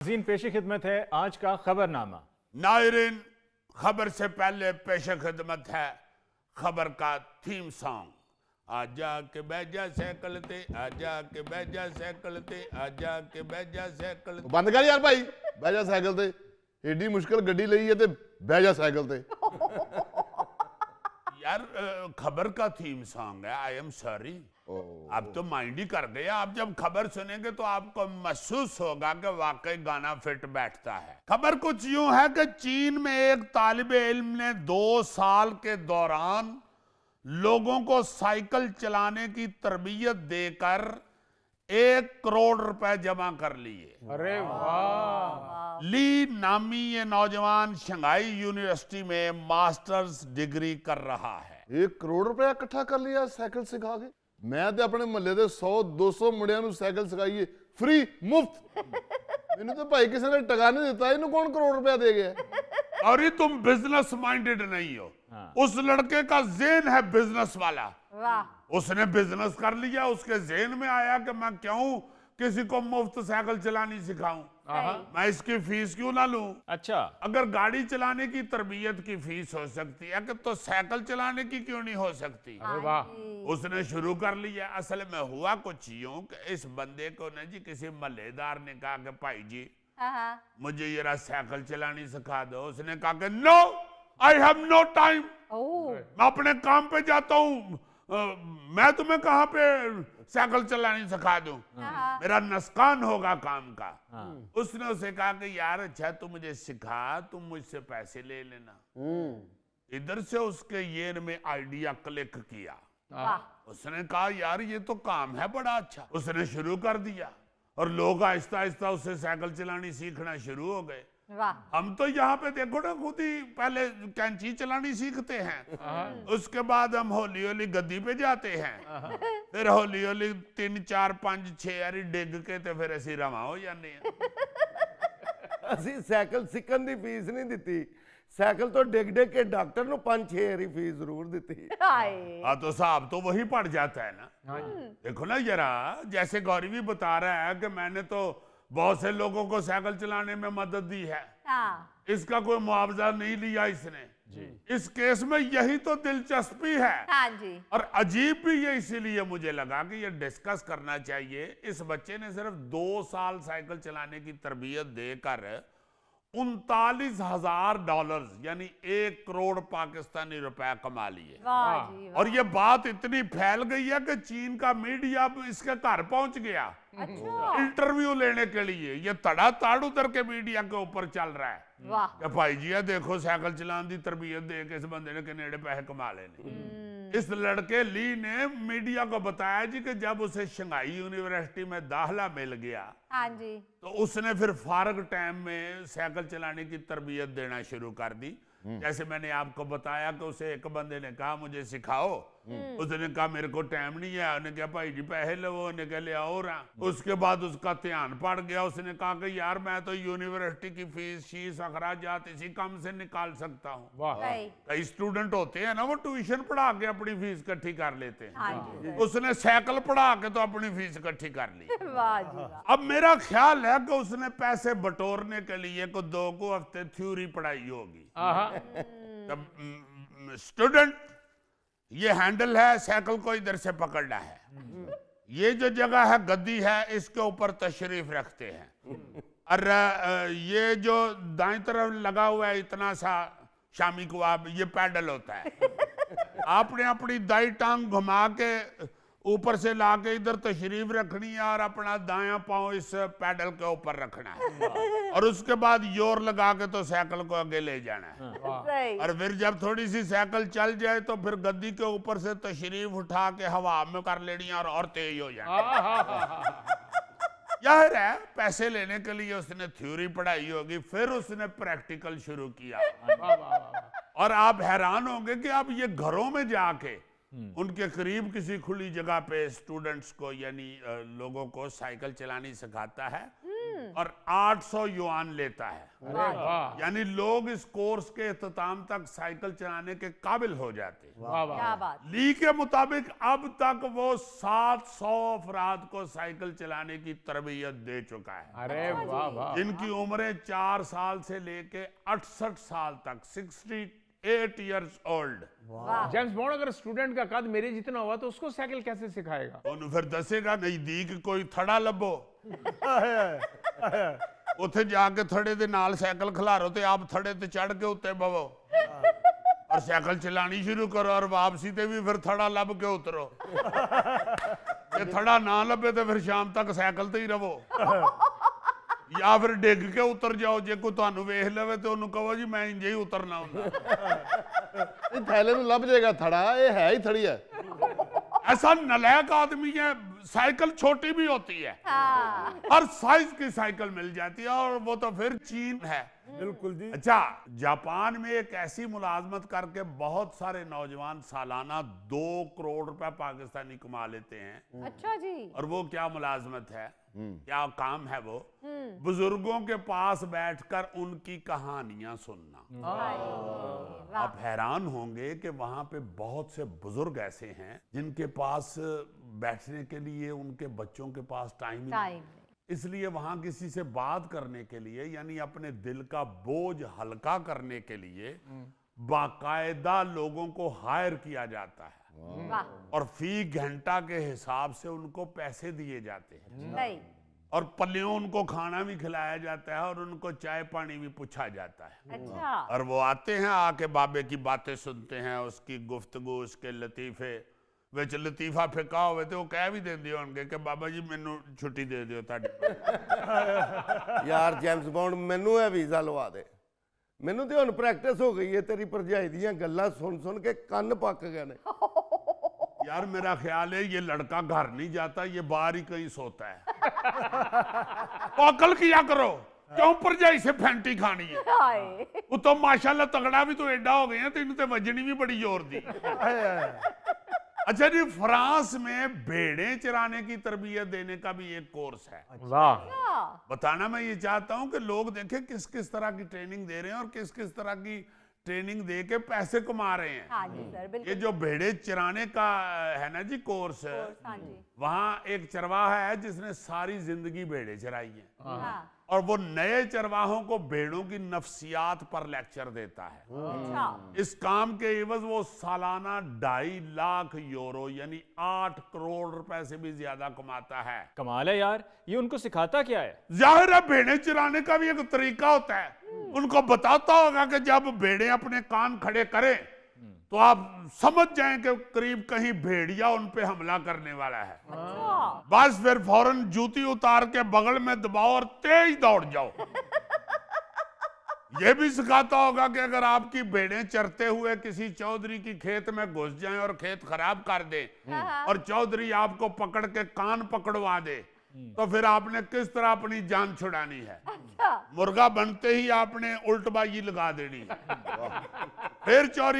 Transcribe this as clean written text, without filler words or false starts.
Gene पेशी खिदमत है आज का खबरनामा। नायरीन, खबर से पहले पेश खिदमत है खबर का थीम सॉन्ग। आजा के बैजा साइकिल ते, आजा के बैजा साइकिल ते, आजा के बैजा साइकिल ते। बंद कर यार भाई, बह जा साइकिल ते। एडी मुश्किल गड्डी लई है ते बह जा साइकिल ते। यार खबर का थीम सॉन्ग है। आई एम सॉरी, आप तो माइंड ही कर गए। आप जब खबर सुनेंगे तो आपको महसूस होगा कि वाकई गाना फिट बैठता है। खबर कुछ यूं है कि चीन में एक तालिबे इल्म ने 2 साल के दौरान लोगों को साइकिल चलाने की तरबियत देकर 1 करोड़ रुपए जमा कर लिए। अरे वाह। ली नामी ये नौजवान शंघाई यूनिवर्सिटी में मास्टर्स डिग्री कर रहा है। 1 करोड़ रुपया इकट्ठा कर लिया साइकिल सिखा के। मैं तो अपने मोहल्ले के 100-200 मुंडियां नूं साइकिल सिखाई फ्री मुफ्त। मैंने तो भाई किसी ने टका नहीं दिता, इन्हें कौन करोड़ रुपया दे गया। और ये तुम बिजनेस माइंडेड नहीं हो। उस लड़के का जेन है बिजनेस वाला। उसने बिजनेस कर लिया। उसके जेन में आया कि मैं क्यों किसी को मुफ्त साइकिल चलानी सिखाऊं, मैं इसकी फीस क्यों ना लूं। अच्छा, अगर गाड़ी चलाने की तरबियत की फीस हो सकती है कि तो साइकिल चलाने की क्यों नहीं हो सकती। अरे वाह। उसने शुरू कर लिया। असल में हुआ कुछ यूं कि इस बंदे को ना जी किसी मल्लेदार ने कहा कि भाई जी मुझे जरा साइकिल चलानी सिखा दो। उसने कहा कि no, I have no time, मैं अपने काम पे जाता हूँ, मैं तुम्हें कहाँ पे साइकिल चलानी सिखा दूं, मेरा नुकसान होगा काम का। उसने उसे कहा कि यार अच्छा तू मुझे सिखा, तुम मुझसे पैसे ले लेना। इधर से उसके येन में आइडिया क्लिक किया। उसने कहा यार ये तो काम है बड़ा अच्छा। उसने शुरू कर दिया और लोग आहिस्ता आहिस्ता उससे साइकिल चलानी सीखना शुरू हो गए। हम तो यहाँ पे देखो ना खुद ही पहले कैंची चलानी सीखते हैं, उसके बाद हम हौली हौली गद्दी पे जाते हैं, फिर हौली हौली 3 4 5 6 यारी डिग के ते फिर असी रवा हो जाने हैं। ਅਸੀਂ ਸਾਈਕਲ ਸਿੱਖਣ ਦੀ ਫੀਸ ਨਹੀਂ ਦਿੱਤੀ, ਸਾਈਕਲ ਤੋਂ ਡਿੱਗ ਡਿੱਗ ਕੇ ਡਾਕਟਰ ਨੂੰ 5-6 ਵਾਰੀ ਫੀਸ ਜ਼ਰੂਰ ਦਿੱਤੀ। हाँ तो साहब तो वही पड़ जाता है ना। देखो ना जरा, जैसे गौरी भी बता रहा है कि मैंने तो बहुत से लोगों को साइकिल चलाने में मदद दी है, इसका कोई मुआवजा नहीं लिया इसने। इस केस में यही तो दिलचस्पी है। हाँ जी। और अजीब भी ये इसीलिए मुझे लगा कि ये डिस्कस करना चाहिए। इस बच्चे ने सिर्फ 2 साल साइकिल चलाने की तरबियत देकर $39,000 यानी 1 करोड़ पाकिस्तानी रुपए कमा लिए। और ये बात इतनी फैल गई है कि चीन का मीडिया इसके घर पहुंच गया इंटरव्यू लेने के लिए। ये तड़ाताड़ उधर के मीडिया के ऊपर चल रहा है कि भाई जी देखो साइकिल चलाने की तरबियत दे के इस बंदे ने कितने पैसे कमा लेने। इस लड़के ली ने मीडिया को बताया जी कि जब उसे शंघाई यूनिवर्सिटी में दाखिला मिल गया, हाँ जी, तो उसने फिर फारग टाइम में साइकिल चलाने की तरबियत देना शुरू कर दी। जैसे मैंने आपको बताया कि उसे एक बंदे ने कहा मुझे सिखाओ, उसने कहा मेरे को टाइम नहीं है। उन्होंने कहा भाई जी पैसे लो, उन्हें कहा ले आओ रहा। उसके बाद उसका ध्यान पड़ गया। उसने कहा कि यार मैं तो यूनिवर्सिटी की फीस अखराजात इसी काम से निकाल सकता हूँ। कई स्टूडेंट होते हैं ना वो ट्यूशन पढ़ा के अपनी फीस इकट्ठी कर लेते हैं। उसने साइकिल पढ़ा के तो अपनी फीस इकट्ठी कर ली। अब मेरा ख्याल है कि उसने पैसे बटोरने के लिए को 2 हफ्ते थ्योरी पढ़ाई होगी। स्टूडेंट ये हैंडल है, साइकिल को इधर से पकड़ना है, ये जो जगह है गद्दी है इसके ऊपर तशरीफ रखते हैं, और ये जो दाईं तरफ लगा हुआ है इतना सा शामी को आप ये पैडल होता है। आपने अपनी दाईं टांग घुमा के ऊपर से लाके इधर तशरीफ रखनी है और अपना दायां पांव इस पैडल के ऊपर रखना है, और उसके बाद जोर लगा के तो साइकिल को आगे ले जाना है। और फिर जब थोड़ी सी साइकिल चल जाए तो फिर गद्दी के ऊपर से तशरीफ उठा के हवा में कर लेनी और तेज हो जाए। यार है पैसे लेने के लिए उसने थ्योरी पढ़ाई होगी, फिर उसने प्रैक्टिकल शुरू किया। और आप हैरान होंगे कि आप ये घरों में जाके उनके करीब किसी खुली जगह पे स्टूडेंट्स को यानी लोगों को साइकिल चलानी सिखाता है। और 800 युआन लेता है। अरे वाह यानी लोग इस कोर्स के इख्तिताम तक साइकिल चलाने के काबिल हो जाते हैं। वाह वाह क्या बात। ली के मुताबिक अब तक वो 700 अफराद को साइकिल चलाने की तरबियत दे चुका है, अरे वाह वाह जिनकी उम्रें 4 साल से लेके 68 साल तक, 68 इयर्स ओल्ड। जेम्स बॉन्ड अगर स्टूडेंट का कद मेरे जितना हुआ तो उसको साइकिल कैसे सिखाएगा? ਉਹਨੂੰ ਫਿਰ ਦੱਸੇਗਾ ਨਜ਼ਦੀਕ ਕੋਈ ਥੜਾ ਲੱਭੋ, ਉੱਥੇ ਜਾ ਕੇ ਥੜੇ ਦੇ ਨਾਲ ਸਾਈਕਲ ਖਿਲਾਰੋ ਤੇ ਆਪ ਥੜੇ ਤੇ ਚੜ ਕੇ ਉੱਤੇ ਬਵੋ और साइकिल चलानी शुरू करो और वापसी ते भी फिर थड़ा लब के उतरो। जे थड़ा ना लभे तो फिर शाम तक साइकिल ते ही रहो या फिर डिग के उतर जाओ। जे कोई तुहानू वेख लवे तो उन्होंने कहो जी मैं इंजे ही उतरना हुंदा। ਇਹ ਥੈਲੇ ਨੂੰ ਲੱਭ ਜਾਏਗਾ ਥੜਾ, ਇਹ ਹੈ ਹੀ ਥੜੀ ਹੈ। ऐसा नलायक आदमी है, साइकिल छोटी भी होती है, हाँ। हर साइज की साइकिल मिल जाती है और वो तो फिर चीन है। बिल्कुल जी। अच्छा, जापान में एक ऐसी मुलाजमत करके बहुत सारे नौजवान सालाना 2 करोड़ रुपए पाकिस्तानी कमा लेते हैं। अच्छा जी। और वो क्या मुलाजमत है, क्या काम है वो? बुजुर्गों के पास बैठकर उनकी कहानियां सुनना। आप हैरान होंगे कि वहां पे बहुत से बुजुर्ग ऐसे हैं जिनके पास बैठने के लिए उनके बच्चों के पास टाइम ही नहीं। इसलिए वहां किसी से बात करने के लिए, यानी अपने दिल का बोझ हल्का करने के लिए बाकायदा लोगों को हायर किया जाता है वाह। और फी घंटा के हिसाब से उनको पैसे दिए जाते हैं नहीं। और पल्लियों उनको खाना भी खिलाया जाता है और उनको चाय पानी भी पूछा जाता है। अच्छा। और वो आते हैं, आके बाबे की बातें सुनते हैं, उसकी गुफ्तगू, उसके लतीफे। विच लतीफा फिका होवे तो वो कह भी देंदे होणगे कि बाबा जी मैनू छुट्टी दे दिओ तुहाडी। यार जेम्स बॉन्ड मैनू है वीज़ा लवा दे, मैनू तो हुण प्रैक्टिस हो गई है तेरी भरजाई दीयां गल्लां सुन सुन के कन्न पक गए ने। यार मेरा ख्याल है ये लड़का घर नहीं जाता, ये बाहर ही कहीं सोता है। तो अकल किया करो, क्यों भरजाई से फैंटी खानी है? हाय। वो तो माशाल्लाह तगड़ा भी तो एडा हो गया, तेन तो वजनी भी बड़ी जोर दी। अच्छा जी, फ्रांस में भेड़े चराने की तरबियत देने का भी एक कोर्स है। वाह बताना मैं ये चाहता हूं कि लोग देखें किस किस तरह की ट्रेनिंग दे रहे हैं और किस किस तरह की ट्रेनिंग दे के पैसे कमा रहे हैं। हाँ जी सर, ये बिल्कुल। जो भेड़े चराने का है ना जी कोर्स, हाँ जी। वहां एक चरवाहा है जिसने सारी जिंदगी भेड़े चराई है हाँ। और वो नए चरवाहों को भेड़ों की नफ्सियात पर लेक्चर देता है। अच्छा। इस काम के एवज वो सालाना 2.5 लाख यूरो यानी 8 करोड़ रुपए से भी ज्यादा कमाता है। कमाल है यार, ये उनको सिखाता क्या है? जाहिर है भेड़े चराने का भी एक तरीका होता है, उनको बताता होगा कि जब भेड़े अपने कान खड़े करें तो आप समझ जाएं कि करीब कहीं भेड़िया उन पे हमला करने वाला है। अच्छा। बस फिर फौरन जूती उतार के बगल में दबाओ और तेज दौड़ जाओ। ये भी सिखाता होगा कि अगर आपकी भेड़ें चरते हुए किसी चौधरी की खेत में घुस जाएं और खेत खराब कर दे और चौधरी आपको पकड़ के कान पकड़वा दे तो फिर आपने किस तरह अपनी जान छुड़ानी है। अच्छा। मुर्गा बनते ही आपने उल्टबाजी लगा देनी है। फिर चोरी